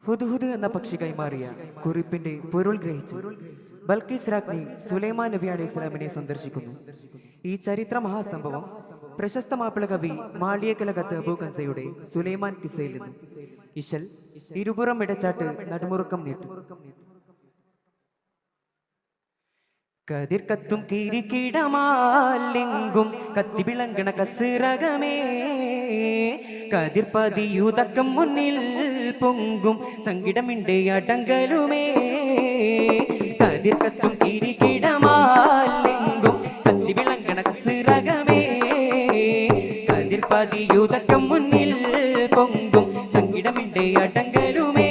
Hudhud എന്ന പക്ഷി കൈമാറിയ കുറിപ്പിന്റെ പൊരുൾ ഗ്രഹിച്ചു ബൽക്കീസ് രാജ്ഞി സുലൈമാൻ നബി അലൈഹി സ്വലാമിനെ സന്ദർശിക്കുന്നു. ഈ ചരിത്ര മഹാസംഭവം പ്രശസ്ത മാപ്പിള കവി മാളിയേക്കലകത്ത് അബൂ കൻസയുടെ സുലൈമാൻ കിസ്സയിൽ നിന്ന്. ഇശൽ ഇരുപുറം ഇടച്ചാട്ട് നടുമുറുക്കം നീട്ടു. കതിർ കത്തും കിരിക്കിടമാലെങ്കും കത്തിവിളങ്ങണ കസിറകമേ, കതിർ പതിയുതക്കം മുന്നിൽ പൊങ്കും സങ്കിടമിൻ്റെ അടങ്കലുമേ. കതിർ കത്തും കിരിക്കിടമാലെങ്കും കത്തിവിളങ്ങണ കസിറകമേ, കതിർ പതിയുതക്കം മുന്നിൽ പൊങ്കും സങ്കിടമിൻ്റെ അടങ്കലുമേ.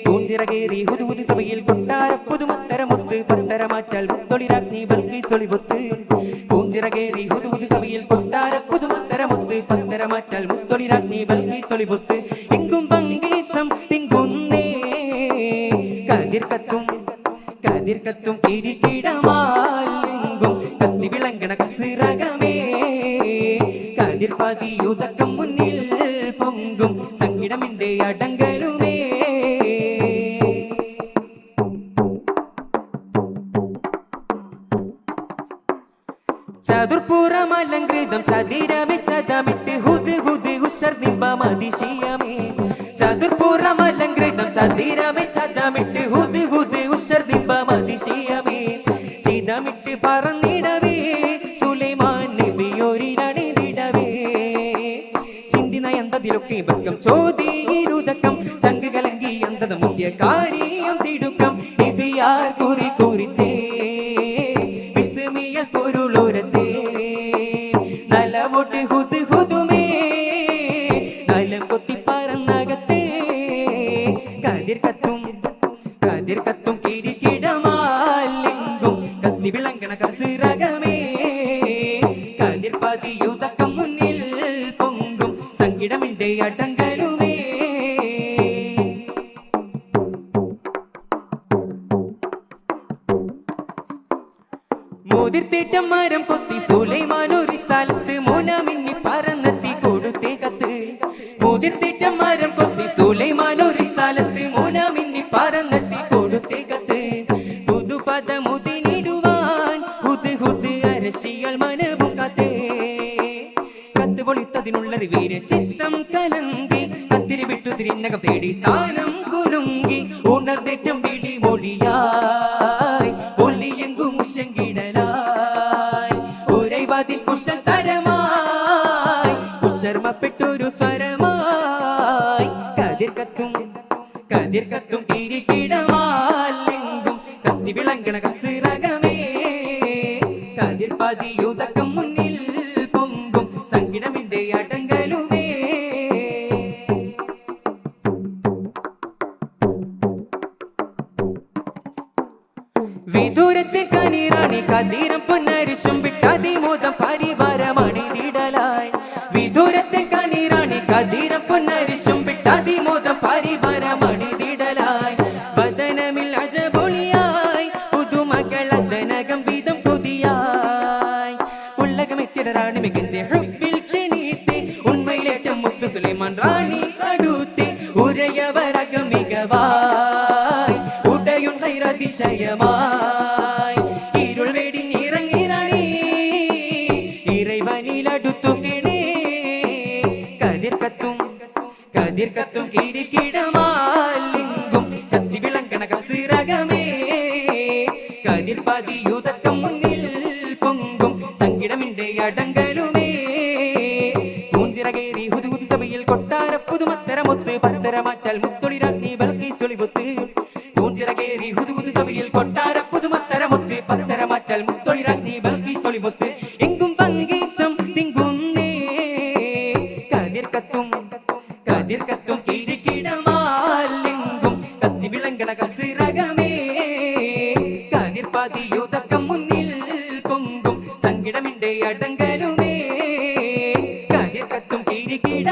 പൂഞ്ചിറകേറി ഹുദ്ഹുദ് സഭയിൽ കൊട്ടാര പുതുമത്തരമുത്ത് പത്തര മാറ്റാൽ മുത്തൊളി രാജ്ഞി ബൽക്കീസ് ഒളിവൊത്ത്. പൂഞ്ചിറകേറി ഹുദ്ഹുദ് സഭയിൽ കൊട്ടാര പുതുമത്തരമുത്ത് പത്തര മാറ്റാൽ മുത്തൊളി രാജ്ഞി ബൽക്കീസ് ഒളിവൊത്ത്. എങ്കും ബംഗീസം തിങ്കുന്നേ, കതിർ കത്തും കിരികിടമാലെങ്കും കത്തി വിളങ്ങണ കസിറകമേ, കതിർ പതിയുതക്കം മുന്നിൽ പൊങ്കും സങ്കിടമിൻ്റെ അടങ്കലുമേ. ചതുർപ്പുറമലങ്കൃതം ചതിരമെ ചതമിട്ട് ഹുദ്ഹുദ് ഉശർദിമ്പമതിശയമേ. ചതുർപ്പുറമലങ്കൃതം ചതിരമെ ചതമിട്ട് ഹുദ്ഹുദ് ഉശർദിമ്പമതിശയമേ. ചിതമിട്ട് പറന്നിടവേ സുലൈമാൻ നബിയൊരിരണിവിടവേ. ചിന്തി നയന്തതിലൊക്കെ ബക്കം ചോദിയിരുതക്കം ചങ്ക് കലങ്കി അന്തത മുഖ്യ കാര്യം തിടുക്കം നബിയാർ കുറി കുറിത്തേ വിസ്മിയൽ പൊരുളോരത്തേ നലവോട്ട് ഹുദ്ഹുദുമേ നലം കൊത്തി പറന്നകത്തേ. കതിർ കത്തും കിരികിടമാലെങ്കും കത്തി വിളങ്ങണ കസിറകമേ, കതിർ പതിയുതക്കം മുന്നിൽ പൊങ്കും സങ്കിടമിൻ്റെ അടങ്കലുമേ. മുതിർത്തേറ്റം മരം കൊത്തി സുലൈമാൻ ഒരു സ്ഥലത്ത് മോനമിന്നി പറന്നെത്തി കൊടുത്തേ കത്ത്. മുതിർത്തേറ്റം മരം കൊത്തി സുലൈമാൻ ഒരു സ്ഥലത്ത് മോനമിന്നി പറന്നെത്തി കൊടുത്തേ കത്ത്. പുതുപദമുതിനിടുവാൻ ഹുദ്ഹുദ് അരശികൾ മനവും കത്തേ. കത്ത് പൊളിത്തതിനുള്ളൊരു വീര ചിത്തം കലങ്കി കത്തിരി വിട്ടു തിരിനകം തേടി താനം കുലുങ്കി ഉണർത്തേറ്റം വിളി മൊഴിയായി ഒല്ലിയെങ്കും ഉശങ്കിടലായി ഉരൈവാതിൽ കുശൽ തരമായി ഉശർമ്മപ്പെട്ടൊരു സ്വരമായി. കതിർ കത്തും കിരികിടമാലെങ്കും കത്തി വിളങ്ങണ കസിറകമേ, കതിർ പതിയുതക്കം മുന്നിൽ പൊങ്കും സങ്കിടമിൻ്റെ അടങ്കലുമേ. വിദൂരത്തെ കനിറാണി കതിരം പൊന്നരിശും വിട്ടതിമോദം പരിവാരമണിതിടലായി. വിദൂരത്തെ കനിറാണി കതിരം പൊന്നരിശും വിട്ടതിമോദം പരിവാരമണിതിടലായി. വദനമിൽ അജബൊളിയായി പുതുമകളതനകം വിധം കൊതിയായി. ഉള്ളകമെത്തിട റാണി മികந்த ഹുബ്ബിൽ ക്ഷണിത്തെ ഉണ്മയിലേറ്റം മുത്തു സുലൈമാൻ റാണി അടുത്തെ ഉരയവരകം മികവായി ഉടയുൺ ഹൈറതിശയമായി. ഇരുൾ വെടിഞ്ഞിറങ്ങി റാണി ഇറൈവനിലടുത്തു കിണേ. കതിർ കത്തും കിരികിടമാലെങ്കും കത്തി വിളങ്ങണ കസിറകമേ, കതിർ പതിയുതക്കം മുന്നിൽ പൊങ്കും സങ്കിടമിൻ്റെ അടങ്കലുമേ. പൂഞ്ചിറകേറി ഹുദ്ഹുദ് സഭയിൽ കൊട്ടാര പുതുമത്തരമൊത്ത് പത്തര മാറ്റാൽ മുത്തൊളി രാജ്ഞി ബൽക്കീസ് ഒളിവൊത്ത്. പൂഞ്ചിറകേറി ഹുദ്ഹുദ് സഭയിൽ കൊട്ടാര പുതുമത്തരമൊത്ത് പത്തര മാറ്റാൽ മുത്തൊളി രാജ്ഞി ബൽക്കീസ് ഒളിവൊത്ത്. എങ്കും ബംഗീസം തിങ്കുന്നേ, കതിർ കത്തും കിരികിടമാലെങ്കും കത്തി വിളങ്ങണ കസിറകമേ, കതിർ പതിയുതക്കം മുന്നിൽ പൊങ്കും സങ്കിടമിൻ്റെ അടങ്കലുമേ. കതിർ കത്തും കിരികിട